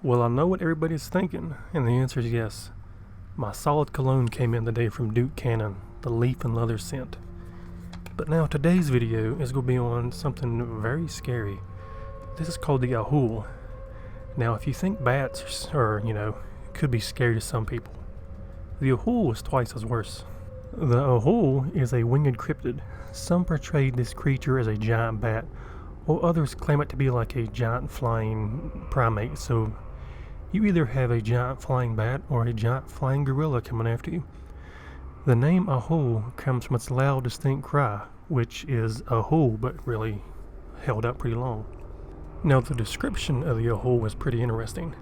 Well, I know what everybody's thinking, and the answer is yes. My solid cologne came in today from Duke Cannon, the leaf and leather scent. But now today's video is going to be on something very scary. This is called the Ahool. Now if you think bats are, could be scary to some people, the Ahool is twice as worse. The Ahool is a winged cryptid. Some portray this creature as a giant bat, while others claim it to be like a giant flying primate. So you either have a giant flying bat or a giant flying gorilla coming after you. The name Ahool comes from its loud, distinct cry, which is Ahool, but really held up pretty long. Now the description of the Ahool is pretty interesting.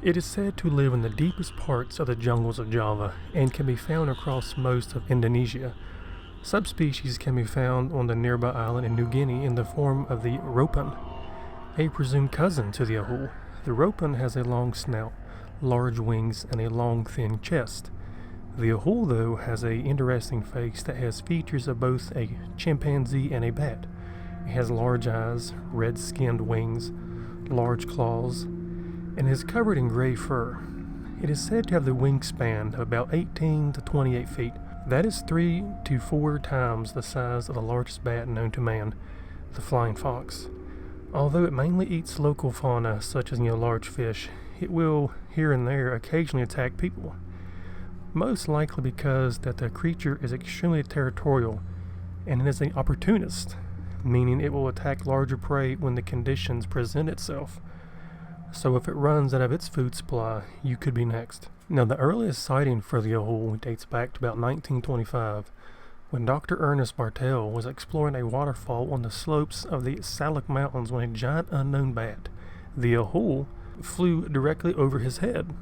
It is said to live in the deepest parts of the jungles of Java and can be found across most of Indonesia. Subspecies can be found on the nearby island in New Guinea in the form of the ropen, a presumed cousin to the Ahool. The ropen has a long snout, large wings, and a long, thin chest. The Ahool, though, has an interesting face that has features of both a chimpanzee and a bat. It has large eyes, red-skinned wings, large claws, and is covered in gray fur. It is said to have the wingspan of about 18 to 28 feet. That is 3 to 4 times the size of the largest bat known to man, the flying fox. Although it mainly eats local fauna such as large fish, it will here and there occasionally attack people. Most likely because that the creature is extremely territorial and it is an opportunist, meaning it will attack larger prey when the conditions present itself. So if it runs out of its food supply, you could be next. Now the earliest sighting for the Ahool dates back to about 1925, when Dr. Ernest Bartel was exploring a waterfall on the slopes of the Salak Mountains when a giant unknown bat, the Ahool, flew directly over his head.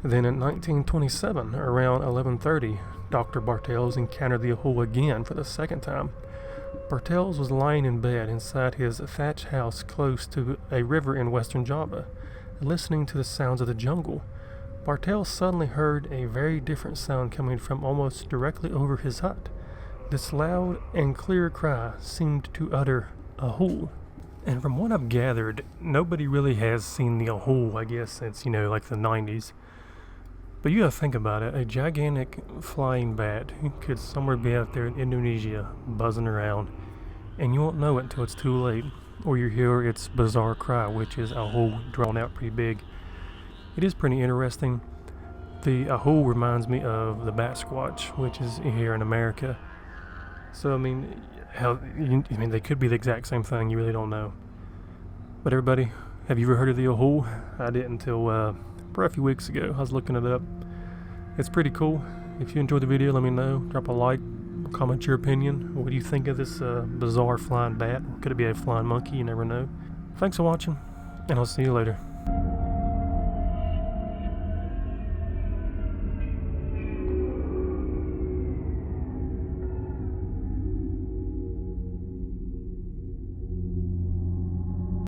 Then in 1927, around 11:30, Dr. Bartels encountered the Ahool again for the second time. Bartels was lying in bed inside his thatched house close to a river in western Java, listening to the sounds of the jungle. Bartels suddenly heard a very different sound coming from almost directly over his hut. This loud and clear cry seemed to utter Ahool. And from what I've gathered, nobody really has seen the Ahool, I guess, since, like the 90s. But you gotta think about it, a gigantic flying bat could somewhere be out there in Indonesia, buzzing around, and you won't know it until it's too late, or you hear its bizarre cry, which is Ahool drawn out pretty big. It is pretty interesting. The Ahool reminds me of the bat squatch, which is here in America. So they could be the exact same thing, you really don't know. But everybody, have you ever heard of the Ahool? I didn't until for a few weeks ago. I was looking it up. It's pretty cool. If you enjoyed the video, let me know. Drop a like, comment your opinion. What do you think of this bizarre flying bat? Could it be a flying monkey? You never know. Thanks for watching, and I'll see you later.